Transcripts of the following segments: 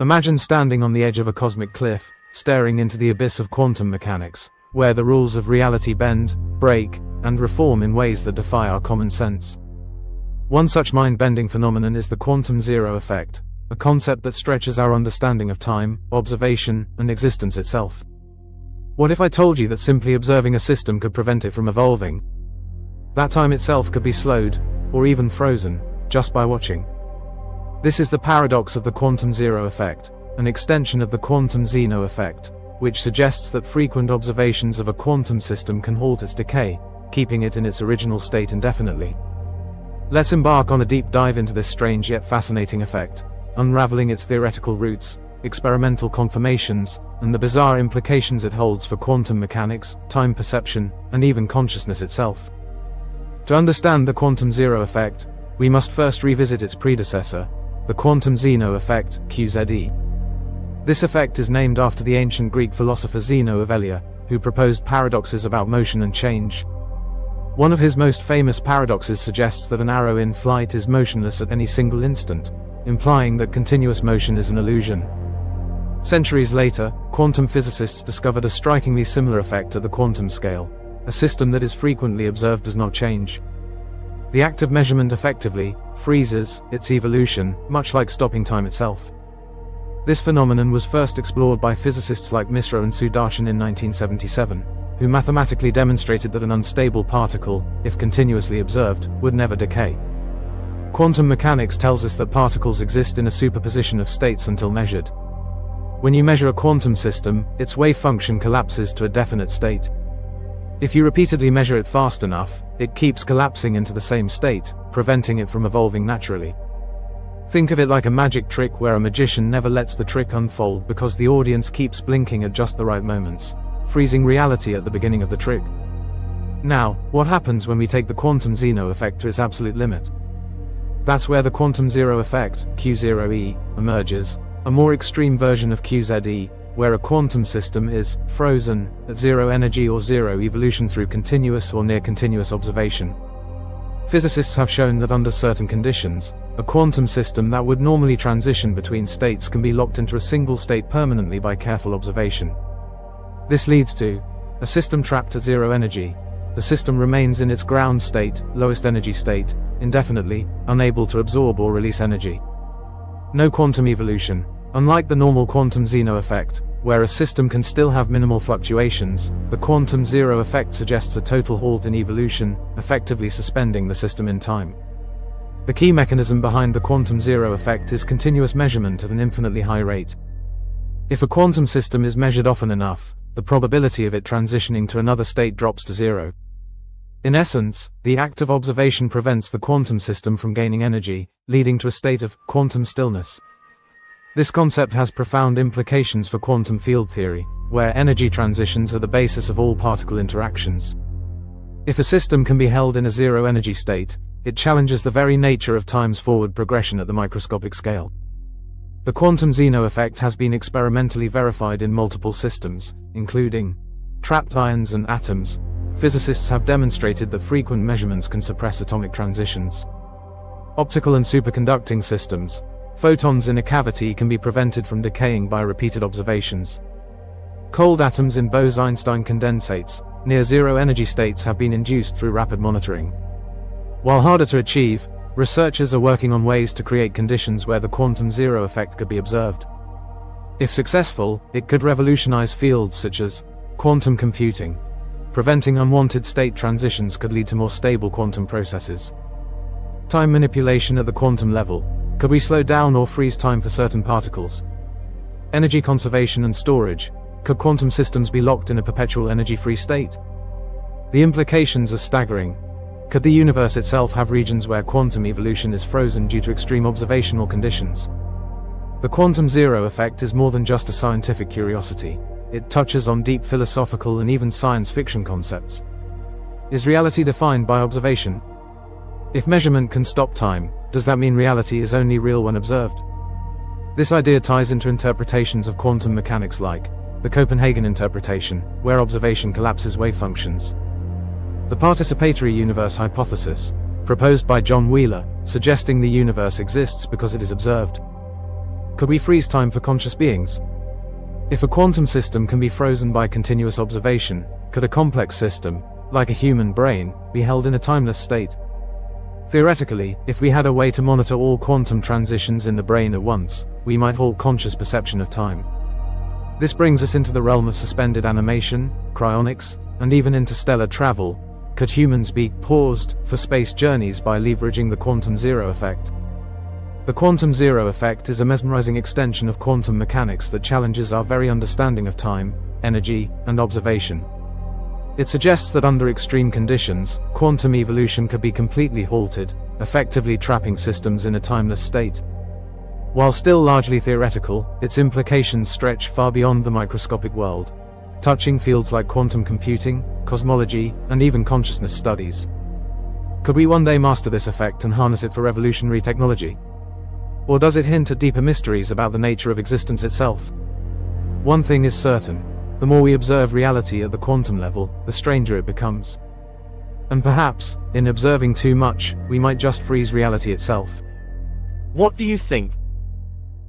Imagine standing on the edge of a cosmic cliff, staring into the abyss of quantum mechanics, where the rules of reality bend, break, and reform in ways that defy our common sense. One such mind-bending phenomenon is the quantum zero effect, a concept that stretches our understanding of time, observation, and existence itself. What if I told you that simply observing a system could prevent it from evolving? That time itself could be slowed, or even frozen, just by watching. This is the paradox of the quantum zero effect, an extension of the quantum Zeno effect, which suggests that frequent observations of a quantum system can halt its decay, keeping it in its original state indefinitely. Let's embark on a deep dive into this strange yet fascinating effect, unraveling its theoretical roots, experimental confirmations, and the bizarre implications it holds for quantum mechanics, time perception, and even consciousness itself. To understand the quantum zero effect, we must first revisit its predecessor, the quantum Zeno effect, QZE. This effect is named after the ancient Greek philosopher Zeno of Elea, who proposed paradoxes about motion and change. One of his most famous paradoxes suggests that an arrow in flight is motionless at any single instant, implying that continuous motion is an illusion. Centuries later, quantum physicists discovered a strikingly similar effect at the quantum scale. A system that is frequently observed does not change. The act of measurement effectively freezes its evolution, much like stopping time itself. This phenomenon was first explored by physicists like Misra and Sudarshan in 1977, who mathematically demonstrated that an unstable particle, if continuously observed, would never decay. Quantum mechanics tells us that particles exist in a superposition of states until measured. When you measure a quantum system, its wave function collapses to a definite state. If you repeatedly measure it fast enough, it keeps collapsing into the same state, preventing it from evolving naturally. Think of it like a magic trick where a magician never lets the trick unfold because the audience keeps blinking at just the right moments, freezing reality at the beginning of the trick. Now, what happens when we take the quantum Zeno effect to its absolute limit? That's where the quantum zero effect, Q0e, emerges, a more extreme version of QZE, where a quantum system is frozen at zero energy or zero evolution through continuous or near-continuous observation. Physicists have shown that under certain conditions, a quantum system that would normally transition between states can be locked into a single state permanently by careful observation. This leads to a system trapped at zero energy. The system remains in its ground state, lowest energy state, indefinitely, unable to absorb or release energy. No quantum evolution. Unlike the normal quantum Zeno effect, where a system can still have minimal fluctuations, the quantum zero effect suggests a total halt in evolution, effectively suspending the system in time. The key mechanism behind the quantum zero effect is continuous measurement at an infinitely high rate. If a quantum system is measured often enough, the probability of it transitioning to another state drops to zero. In essence, the act of observation prevents the quantum system from gaining energy, leading to a state of quantum stillness. This concept has profound implications for quantum field theory, where energy transitions are the basis of all particle interactions. If a system can be held in a zero-energy state, it challenges the very nature of time's forward progression at the microscopic scale. The quantum Zeno effect has been experimentally verified in multiple systems, including trapped ions and atoms. Physicists have demonstrated that frequent measurements can suppress atomic transitions. Optical and superconducting systems. Photons in a cavity can be prevented from decaying by repeated observations. Cold atoms in Bose-Einstein condensates, near zero energy states have been induced through rapid monitoring. While harder to achieve, researchers are working on ways to create conditions where the quantum zero effect could be observed. If successful, it could revolutionize fields such as quantum computing. Preventing unwanted state transitions could lead to more stable quantum processes. Time manipulation at the quantum level. Could we slow down or freeze time for certain particles? Energy conservation and storage. Could quantum systems be locked in a perpetual energy-free state? The implications are staggering. Could the universe itself have regions where quantum evolution is frozen due to extreme observational conditions? The quantum zero effect is more than just a scientific curiosity. It touches on deep philosophical and even science fiction concepts. Is reality defined by observation? If measurement can stop time, does that mean reality is only real when observed? This idea ties into interpretations of quantum mechanics like the Copenhagen interpretation, where observation collapses wave functions. The participatory universe hypothesis, proposed by John Wheeler, suggesting the universe exists because it is observed. Could we freeze time for conscious beings? If a quantum system can be frozen by continuous observation, could a complex system, like a human brain, be held in a timeless state? Theoretically, if we had a way to monitor all quantum transitions in the brain at once, we might halt conscious perception of time. This brings us into the realm of suspended animation, cryonics, and even interstellar travel. Could humans be paused for space journeys by leveraging the quantum zero effect? The quantum zero effect is a mesmerizing extension of quantum mechanics that challenges our very understanding of time, energy, and observation. It suggests that under extreme conditions, quantum evolution could be completely halted, effectively trapping systems in a timeless state. While still largely theoretical, its implications stretch far beyond the microscopic world, touching fields like quantum computing, cosmology, and even consciousness studies. Could we one day master this effect and harness it for revolutionary technology? Or does it hint at deeper mysteries about the nature of existence itself? One thing is certain: the more we observe reality at the quantum level, the stranger it becomes. And perhaps, in observing too much, we might just freeze reality itself. What do you think?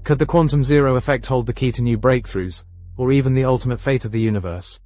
Could the quantum zero effect hold the key to new breakthroughs, or even the ultimate fate of the universe?